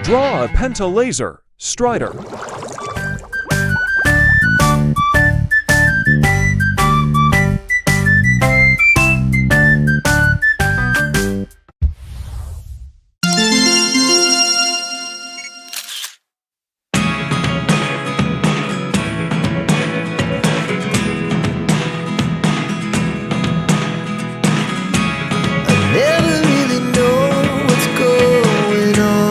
Draw a Penta-Laser Strider. Never really know what's going on.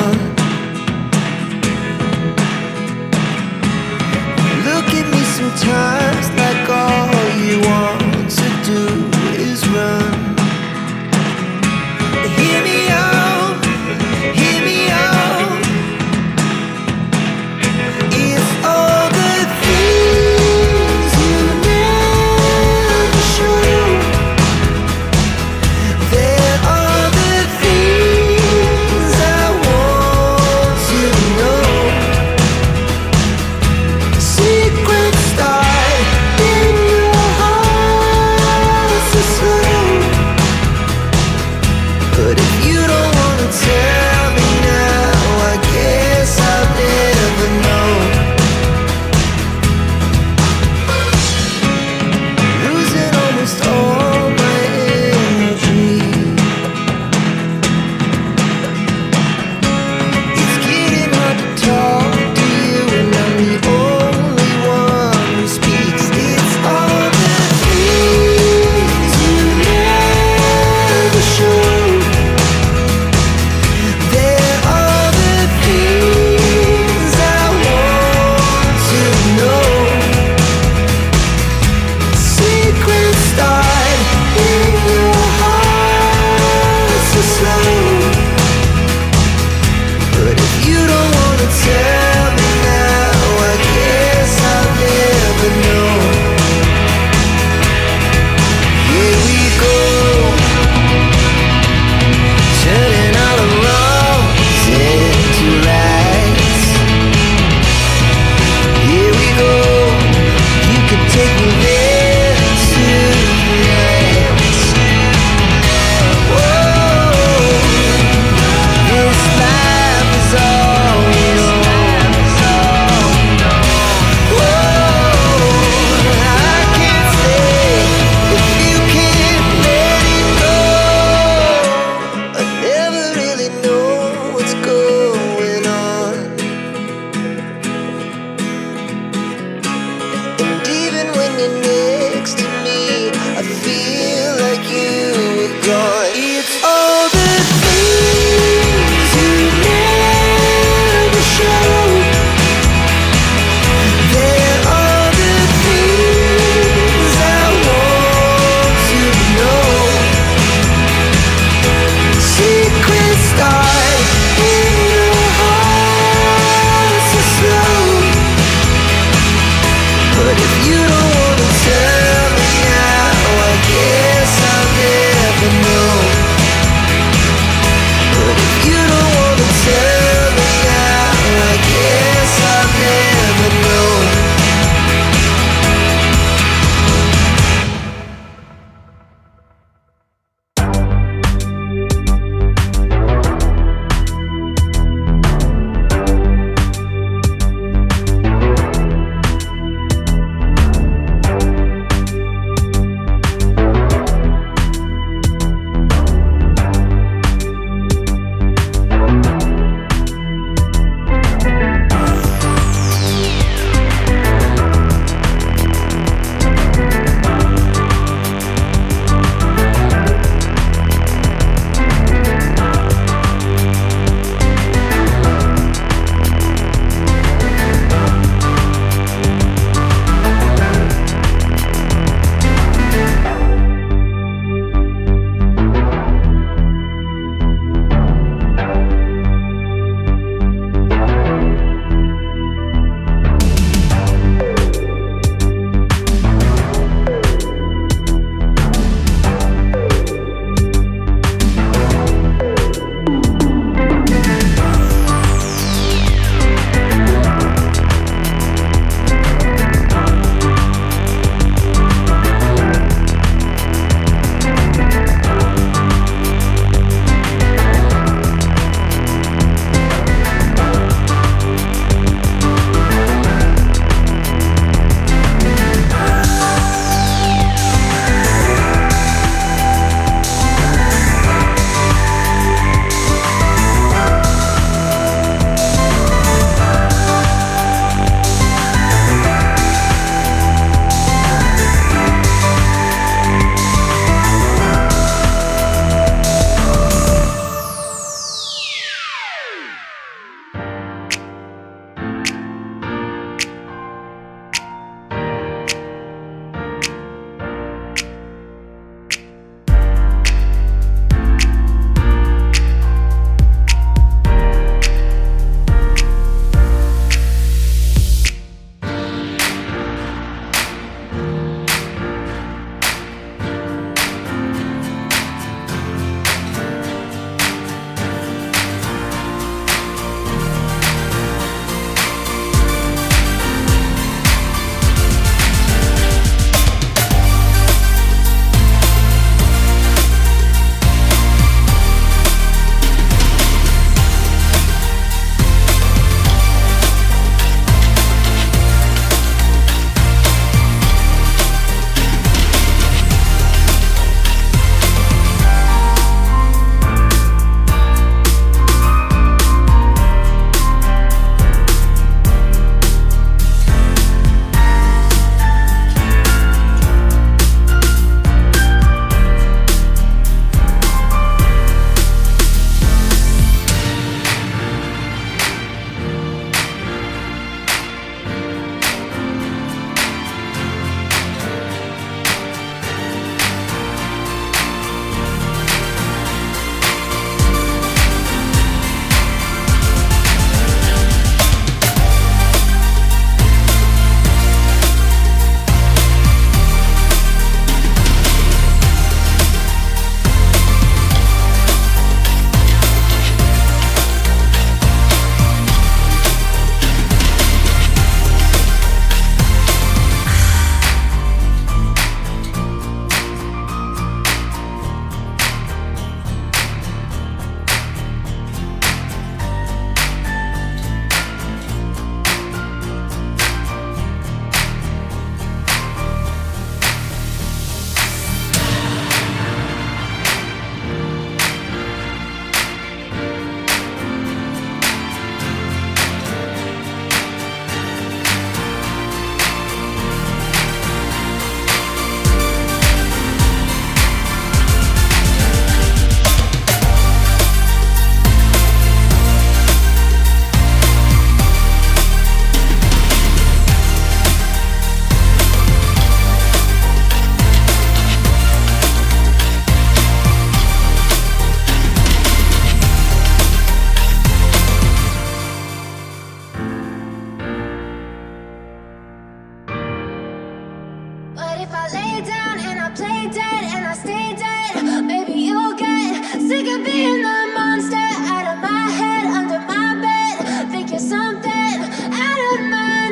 if I lay down and I play dead and I stay dead, maybe you'll get sick of being the monster out of my head, under my bed. Think you're something out of my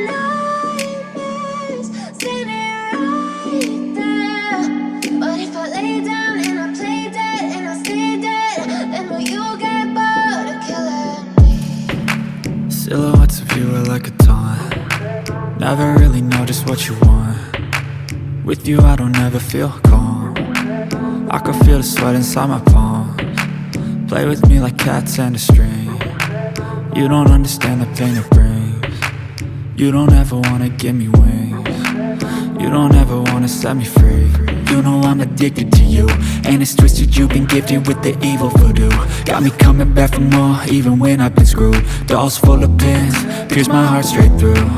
nightmares, standing right there. But if I lay down and I play dead and I stay dead, then will you get bored of killing me? Silhouettes of you are like a taunt. Never really know just what you want. With you I don't ever feel calm. I can feel the sweat inside my palms. Play with me like cats and a string. You don't understand the pain it brings. You don't ever wanna give me wings. You don't ever wanna set me free. You know I'm addicted to you, and it's twisted, you've been gifted with the evil voodoo. Got me coming back for more, even when I've been screwed. Dolls full of pins, pierce my heart straight through.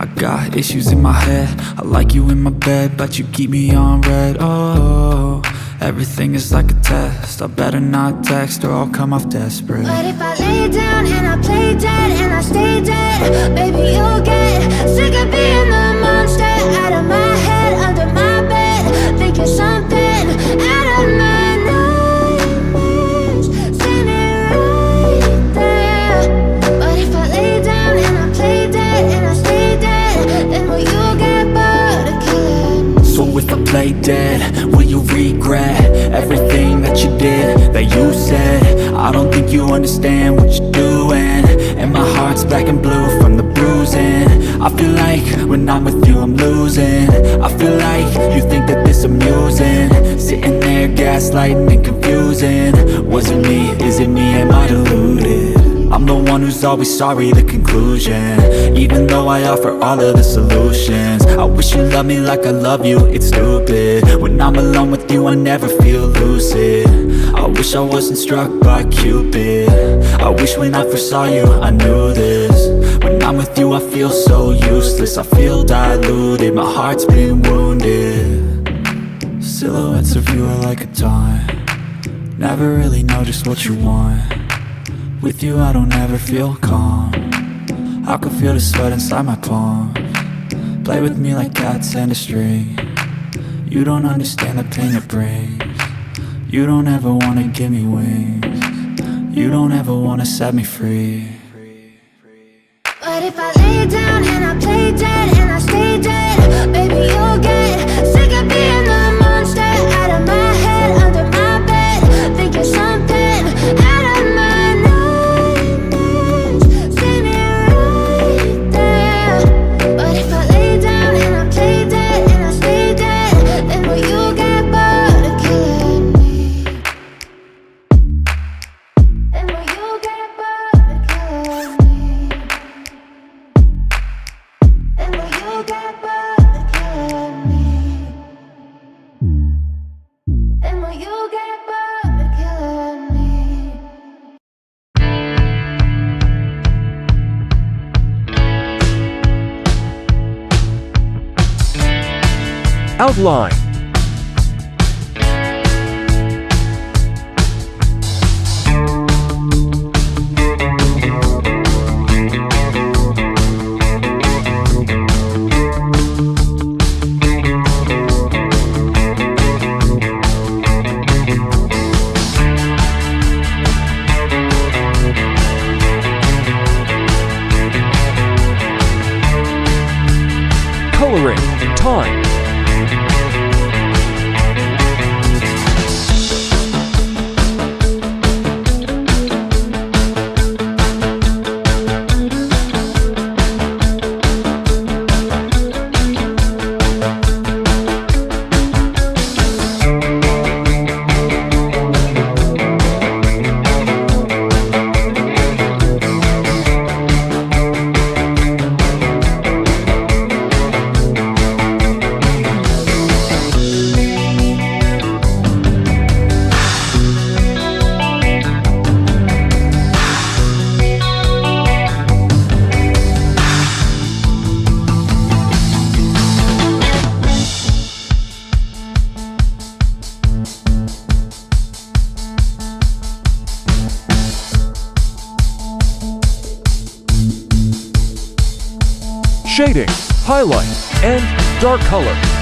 I got issues in my head, I like you in my bed, but you keep me on red. Oh, everything is like a test, I better not text or I'll come off desperate. But if I lay down and I play dead and I stay dead, baby you'll get sick of being the monster out of my head, under my bed. Think you're something out of my nightmares, standing right there. But if I lay down and I play dead and I stay dead, then will you get bored of killing me? So if I play dead, will you regret everything that you did, that you said? I don't think you understand what you're doing, and my heart's black and blue from the bruising. I feel like when I'm with you I'm losing. I feel like you think that this amusing, sitting there gaslighting and confusing. Was it me? Is it me? Am I deluded? I'm the one who's always sorry, the conclusion, even though I offer all of the solutions. I wish you loved me like I love you, it's stupid. When I'm alone with you I never feel lucid. I wish I wasn't struck by Cupid. I wish when I first saw you I knew this. When I'm with you I feel so useless, I feel diluted, my heart's been wounded. Silhouettes of you are like a taunt. Never really know just what you want. With you I don't ever feel calm. I can feel the sweat inside my palms. Play with me like cats and a string. You don't understand the pain it brings. You don't ever wanna give me wings. You don't ever wanna set me free. But if I lay down and I play dead and I stay dead, baby you'll get sick of being the monster out of my head, under my bed. Think you're something out of my nightmares, standing right there. But if I lay down and I play dead and I stay dead, then will you get bored of killing me? Then will you get bored of killing me? And will you get bored of killing me? And will you get bored of killing me? Outline. Coloring. Time. Shading. highlight, and dark color.